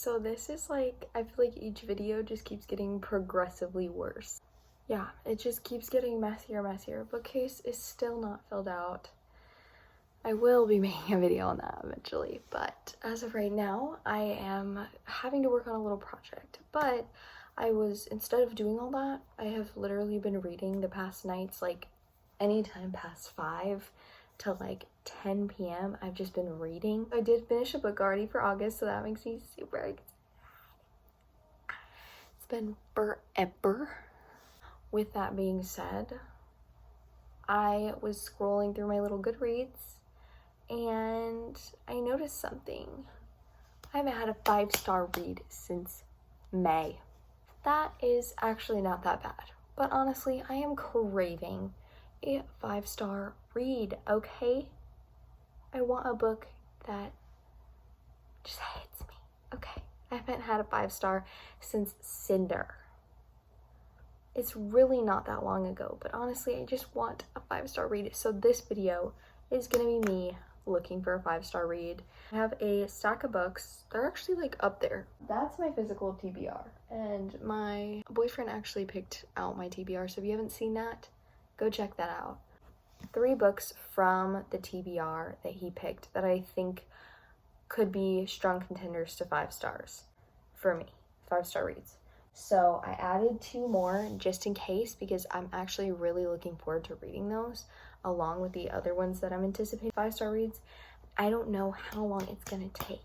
So this is like, I feel like each video just keeps getting progressively worse. Yeah, it just keeps getting messier. Bookcase is still not filled out. I will be making a video on that eventually, but as of right now, I am having to work on a little project. But instead of doing all that, I have literally been reading the past nights, like anytime past 5 to like 10 p.m. I've just been reading. I did finish a book already for August, so that makes me super excited. It's been forever. With that being said, I was scrolling through my little Goodreads and I noticed something. I haven't had a 5-star read since May. That is actually not that bad, but honestly, I am craving a 5-star read, okay? I want a book that just hits me, okay? I haven't had a 5-star since Cinder. It's really not that long ago, but honestly, I just want a 5-star read. So this video is gonna be me looking for a 5-star read. I have a stack of books. They're actually like up there. That's my physical TBR, and my boyfriend actually picked out my TBR, so if you haven't seen that, go check that out. 3 books from the TBR that he picked that I think could be strong contenders to 5 stars for me, 5-star reads. So I added 2 more just in case, because I'm actually really looking forward to reading those along with the other ones that I'm anticipating 5-star reads. I don't know how long it's gonna take,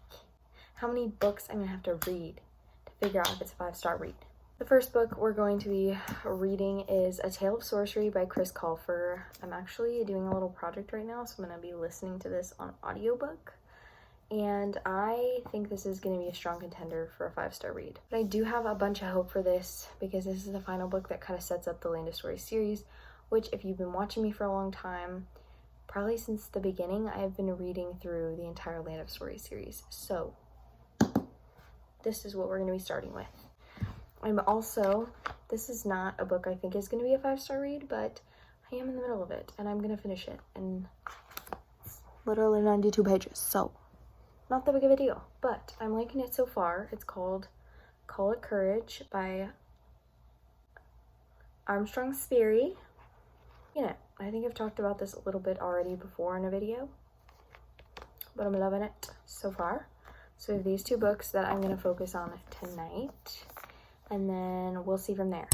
how many books I'm gonna have to read to figure out if it's a 5-star read. The first book we're going to be reading is A Tale of Sorcery by Chris Colfer. I'm actually doing a little project right now, so I'm gonna be listening to this on audiobook. And I think this is going to be a strong contender for a 5-star read. But I do have a bunch of hope for this, because this is the final book that kind of sets up the Land of Stories series, which, if you've been watching me for a long time, probably since the beginning, I have been reading through the entire Land of Stories series. So this is what we're going to be starting with. This is not a book I think is going to be a 5-star read, but I am in the middle of it, and I'm going to finish it. And it's literally 92 pages, so not that big of a deal, but I'm liking it so far. It's called Call It Courage by Armstrong Sperry. You know, I think I've talked about this a little bit already before in a video, but I'm loving it so far. So we have these 2 books that I'm going to focus on tonight, and then we'll see from there.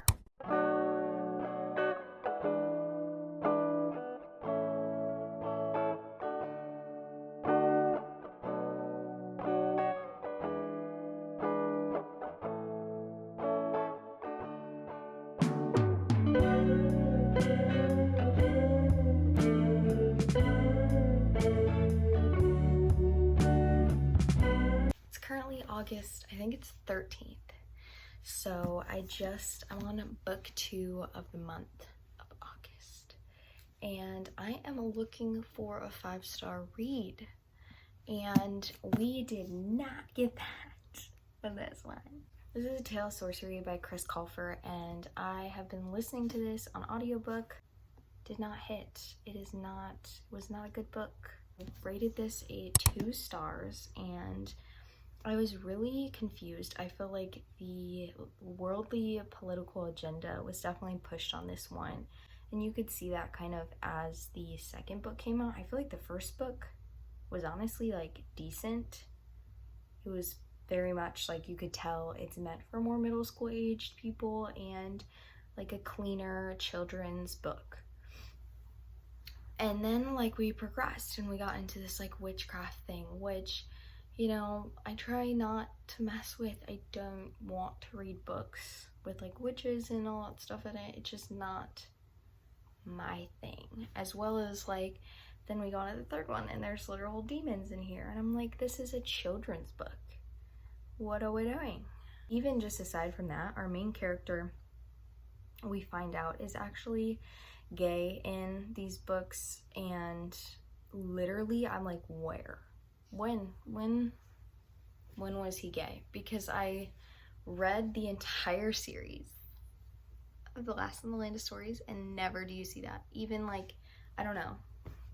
August, I think it's 13th. So I'm on book 2 of the month of August, and I am looking for a 5-star read, and we did not get that for this one. This is A Tale of Sorcery by Chris Colfer, and I have been listening to this on audiobook. Did not hit. It was not a good book. I rated this a 2 stars, and I was really confused. I feel like the worldly political agenda was definitely pushed on this one, and you could see that kind of as the second book came out. I feel like the first book was honestly like decent. It was very much like, you could tell it's meant for more middle school aged people and like a cleaner children's book. And then like we progressed and we got into this like witchcraft thing, which, you know, I try not to mess with. I don't want to read books with like witches and all that stuff in it. It's just not my thing. As well as like, then we got to the third one and there's literal demons in here. And I'm like, this is a children's book. What are we doing? Even just aside from that, our main character, we find out, is actually gay in these books. And literally, I'm like, where? When was he gay? Because I read the entire series of The Last in the Land of Stories, and never do you see that. Even like, I don't know.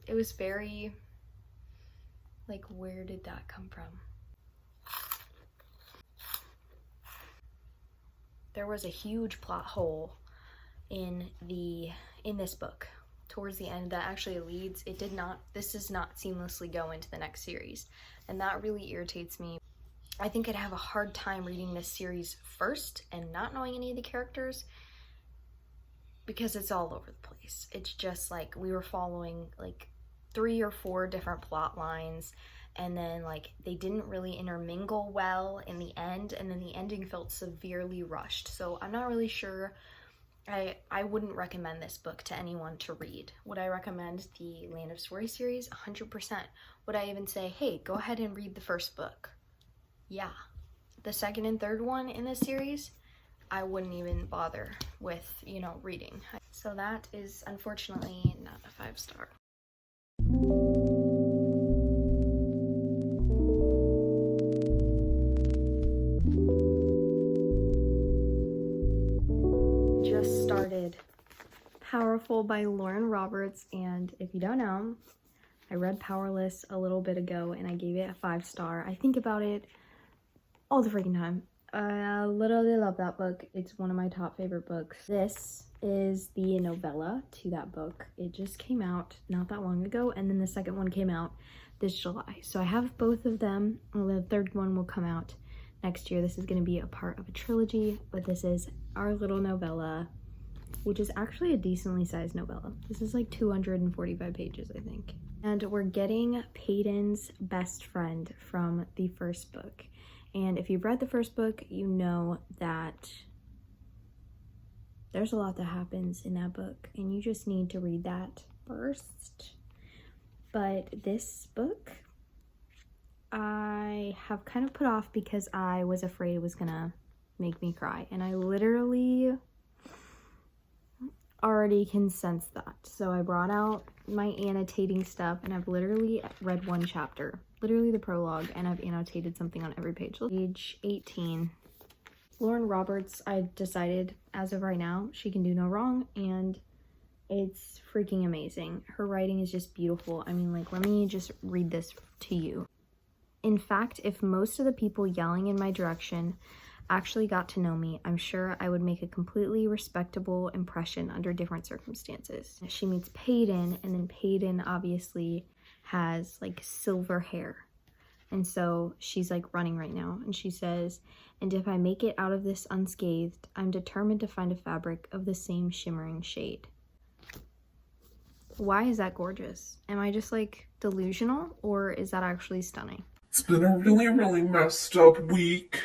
It was very, like, where did that come from? there was a huge plot hole in this book towards the end that actually this does not seamlessly go into the next series, and that really irritates me. I think I'd have a hard time reading this series first and not knowing any of the characters, because it's all over the place. It's just like we were following like 3 or 4 different plot lines, and then like they didn't really intermingle well in the end, and then the ending felt severely rushed. So I'm not really sure. I wouldn't recommend this book to anyone to read. Would I recommend the Land of Story series? 100%. Would I even say, hey, go ahead and read the first book? Yeah. The second and third one in this series, I wouldn't even bother with, reading. So that is unfortunately not a 5-star. Just started Powerful by Lauren Roberts, and if you don't know, I read Powerless a little bit ago and I gave it a 5-star. I think about it all the freaking time. I literally love that book. It's one of my top favorite books. This is the novella to that book. It just came out not that long ago, and then the second one came out this July. So I have both of them. The third one will come out next year. This is going to be a part of a trilogy, but this is our little novella, which is actually a decently sized novella. This is like 245 pages, I think. And we're getting Peyton's best friend from the first book. And if you've read the first book, you know that there's a lot that happens in that book, and you just need to read that first. But this book, I have kind of put off because I was afraid it was gonna make me cry, and I literally already can sense that. So I brought out my annotating stuff, and I've literally read one chapter, literally the prologue, and I've annotated something on every page. Page 18. Lauren Roberts, I decided as of right now, she can do no wrong, and it's freaking amazing. Her writing is just beautiful. I mean, like, let me just read this to you. In fact, if most of the people yelling in my direction actually got to know me, I'm sure I would make a completely respectable impression under different circumstances. She meets Peyton, and then Peyton obviously has like silver hair. And so she's like running right now, and she says, "And if I make it out of this unscathed, I'm determined to find a fabric of the same shimmering shade." Why is that gorgeous? Am I just like delusional, or is that actually stunning? It's been a really, really messed up week.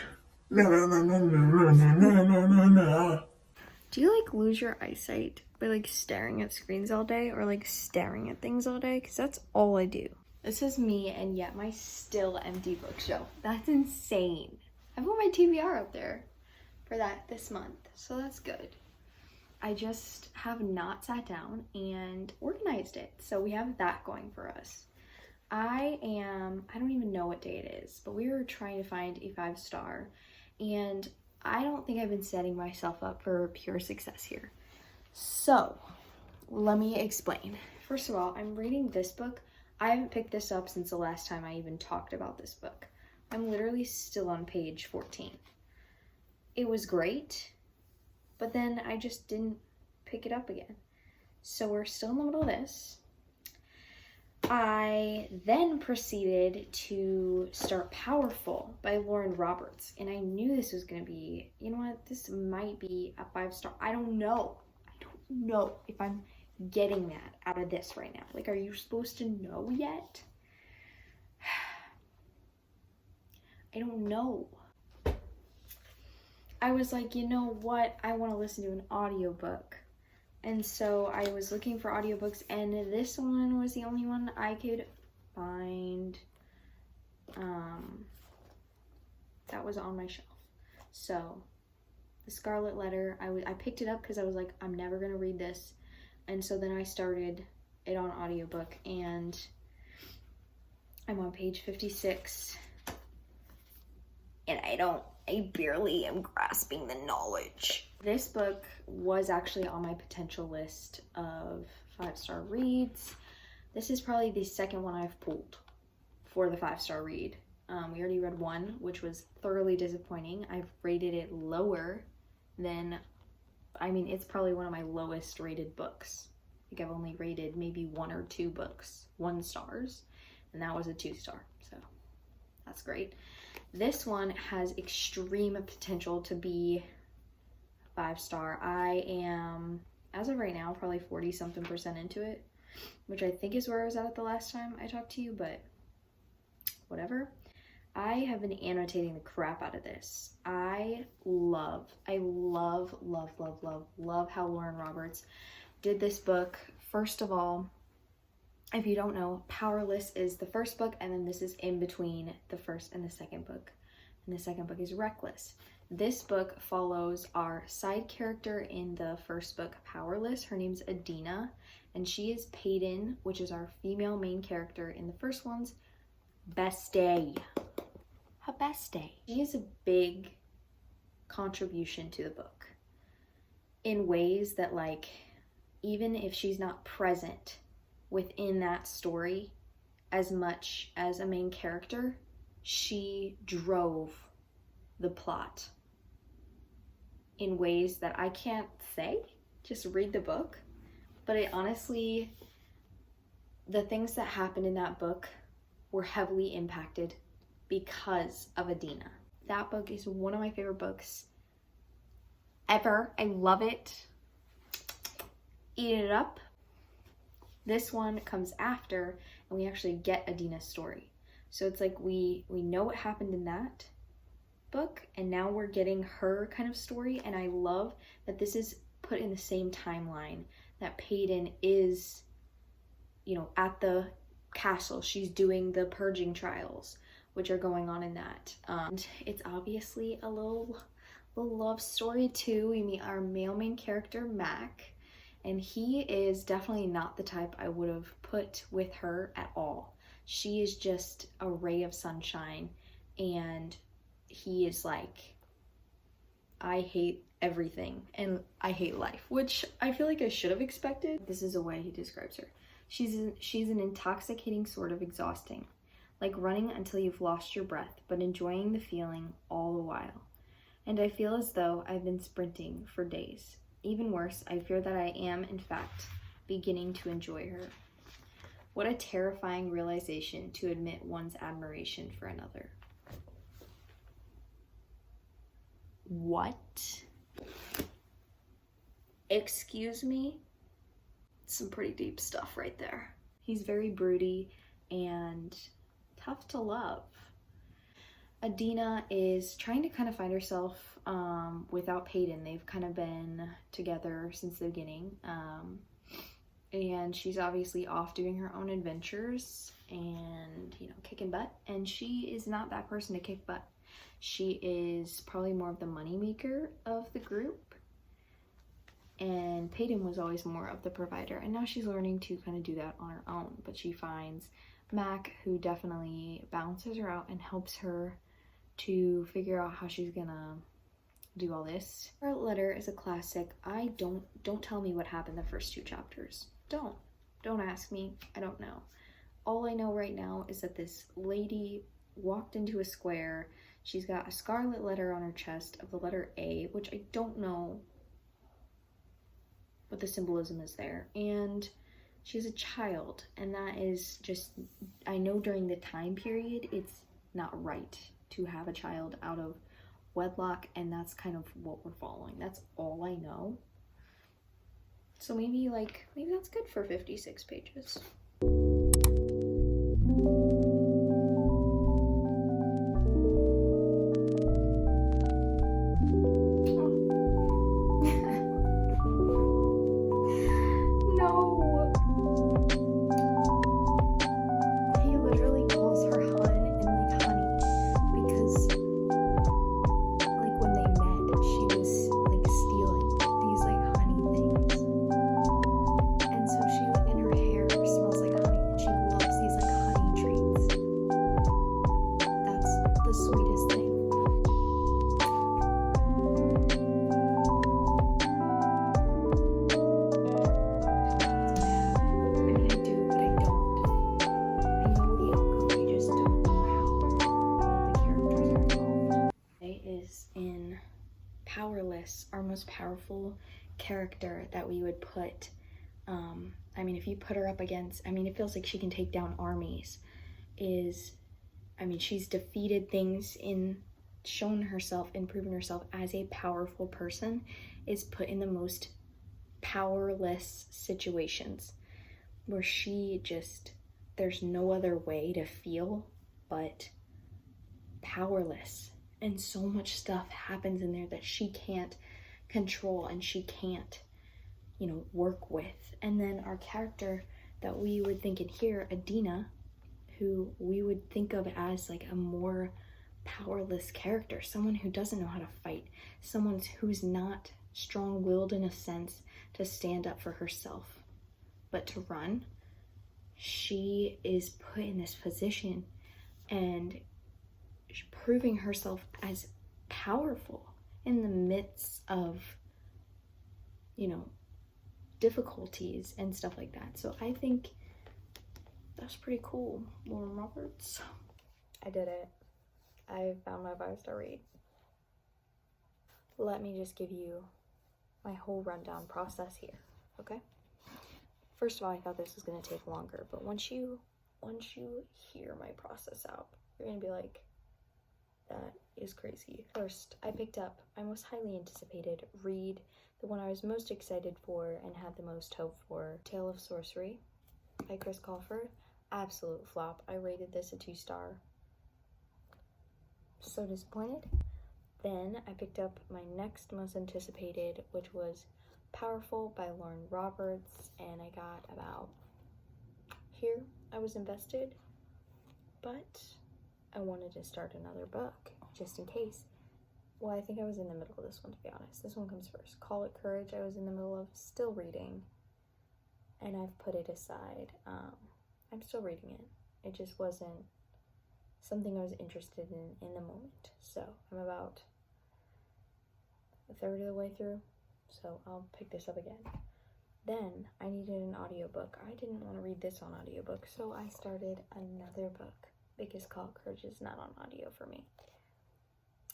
Na na na na na na na na na. Do you like lose your eyesight by like staring at screens all day, or like staring at things all day? Because that's all I do. This is me, and yet my still empty bookshelf. That's insane. I put my TBR up there for that this month, so that's good. I just have not sat down and organized it, so we have that going for us. I don't even know what day it is, but we were trying to find a 5-star, and I don't think I've been setting myself up for pure success here. So let me explain. First of all, I'm reading this book. I haven't picked this up since the last time I even talked about this book. I'm literally still on page 14. It was great, but then I just didn't pick it up again. So we're still in the middle of this. I then proceeded to start Powerful by Lauren Roberts, and I knew this was going to be, you know what, this might be a 5-star. I don't know if I'm getting that out of this right now. Like, are you supposed to know yet? I don't know. I was like, you know what, I want to listen to an audiobook. And so I was looking for audiobooks, and this one was the only one I could find that was on my shelf. So The Scarlet Letter, I picked it up because I was like, I'm never going to read this. And so then I started it on audiobook, and I'm on page 56. And I barely am grasping the knowledge. This book was actually on my potential list of 5-star reads. This is probably the second one I've pulled for the 5-star read. We already read one, which was thoroughly disappointing. I've rated it lower then, I mean, it's probably one of my lowest rated books. I think I've only rated maybe 1 or 2 books 1 stars, and that was a 2-star, so that's great. This one has extreme potential to be 5-star. I am, as of right now, probably 40-something% into it, which I think is where I was at the last time I talked to you, but whatever. I have been annotating the crap out of this. I love how Lauren Roberts did this book. First of all, if you don't know, Powerless is the first book, and then this is in between the first and the second book. And the second book is Reckless. This book follows our side character in the first book, Powerless. Her name's Adina, and she is Peyton, which is our female main character in the first one's bestie. Her bestie. She is a big contribution to the book in ways that, like, even if she's not present within that story as much as a main character, she drove the plot in ways that I can't say. Just read the book. But it honestly, the things that happened in that book were heavily impacted because of Adina. That book is one of my favorite books ever. I love it. Eat it up. This one comes after, and we actually get Adina's story. So it's like we know what happened in that book, and now we're getting her kind of story. And I love that this is put in the same timeline, that Peyton is, you know, at the castle. She's doing the purging trials, which are going on in that. And it's obviously a little love story too. We meet our male main character, Mac, and he is definitely not the type I would have put with her at all. She is just a ray of sunshine, and he is like, I hate everything and I hate life, which I feel like I should have expected. This is the way he describes her. She's an intoxicating sort of exhausting, like running until you've lost your breath, but enjoying the feeling all the while. And I feel as though I've been sprinting for days. Even worse, I fear that I am, in fact, beginning to enjoy her. What a terrifying realization to admit one's admiration for another. What? Excuse me? Some pretty deep stuff right there. He's very broody and tough to love. Adina is trying to kind of find herself without Peyton. They've kind of been together since the beginning. And she's obviously off doing her own adventures and, you know, kicking butt. And she is not that person to kick butt. She is probably more of the moneymaker of the group. And Peyton was always more of the provider. And now she's learning to kind of do that on her own. But she finds Mac, who definitely balances her out and helps her to figure out how she's gonna do all this. Scarlet Letter is a classic. Don't tell me what happened the first 2 chapters. Don't ask me. I don't know. All I know right now is that this lady walked into a square. She's got a scarlet letter on her chest of the letter A, which I don't know what the symbolism is there. And she's a child, and that is just, I know during the time period, it's not right to have a child out of wedlock, and that's kind of what we're following. That's all I know. So maybe that's good for 56 pages. most powerful character that we would put, I mean, if you put her up against, I mean, it feels like she can take down armies, she's defeated things, in shown herself and proven herself as a powerful person, is put in the most powerless situations where there's no other way to feel but powerless. And so much stuff happens in there that she can't control and she can't, work with. And then our character that we would think in here, Adina, who we would think of as like a more powerless character, someone who doesn't know how to fight, someone who's not strong-willed in a sense to stand up for herself, but to run. She is put in this position and proving herself as powerful in the midst of, difficulties and stuff like that. So I think that's pretty cool, Lauren Roberts. I did it. I found my 5-star read. Let me just give you my whole rundown process here, okay? First of all, I thought this was gonna take longer, but once you hear my process out, you're gonna be like, that is crazy. First, I picked up my most highly anticipated read, the one I was most excited for and had the most hope for, Tale of Sorcery by Chris Colfer. Absolute flop. I rated this a 2-star. So disappointed. Then I picked up my next most anticipated, which was Powerful by Lauren Roberts, and I got about here. I was invested, but I wanted to start another book just in case. Well, I think I was in the middle of this one, to be honest. This one comes first. Call It Courage, I was in the middle of still reading, and I've put it aside. I'm still reading it. It just wasn't something I was interested in the moment. So I'm about a third of the way through, so I'll pick this up again. Then I needed an audiobook. I didn't want to read this on audiobook, so I started another book because Call It Courage is not on audio for me.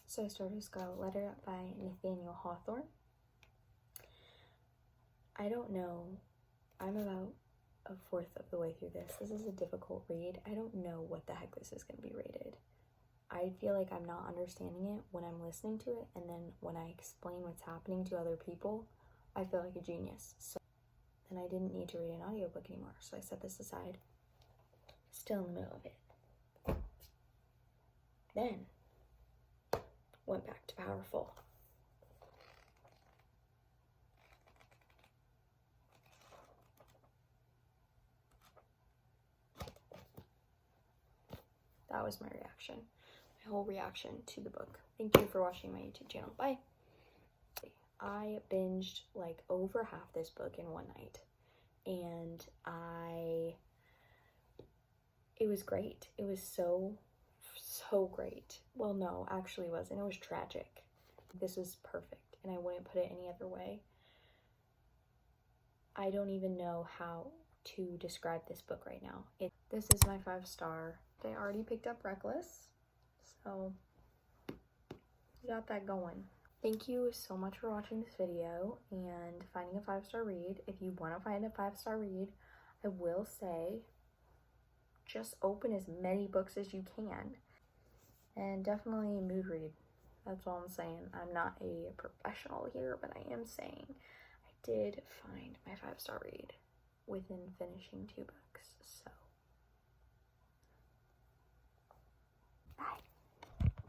So I started Scarlet Letter by Nathaniel Hawthorne. I don't know. I'm about a fourth of the way through this. This is a difficult read. I don't know what the heck this is going to be rated. I feel like I'm not understanding it when I'm listening to it, and then when I explain what's happening to other people, I feel like a genius. So then I didn't need to read an audiobook anymore, so I set this aside. Still in the middle of it. Then went back to Powerful. That was my reaction. My whole reaction to the book. Thank you for watching my YouTube channel. Bye. I binged like over half this book in one night. And it was great. It was so great. Well, no, actually it wasn't. It was tragic. This was perfect, and I wouldn't put it any other way. I don't even know how to describe this book right now. This is my 5-star. They already picked up Reckless, so we got that going. Thank you so much for watching this video and finding a 5-star read. If you want to find a 5-star read, I will say just open as many books as you can. And definitely mood read. That's all I'm saying. I'm not a professional here, but I am saying I did find my 5-star read within finishing 2 books.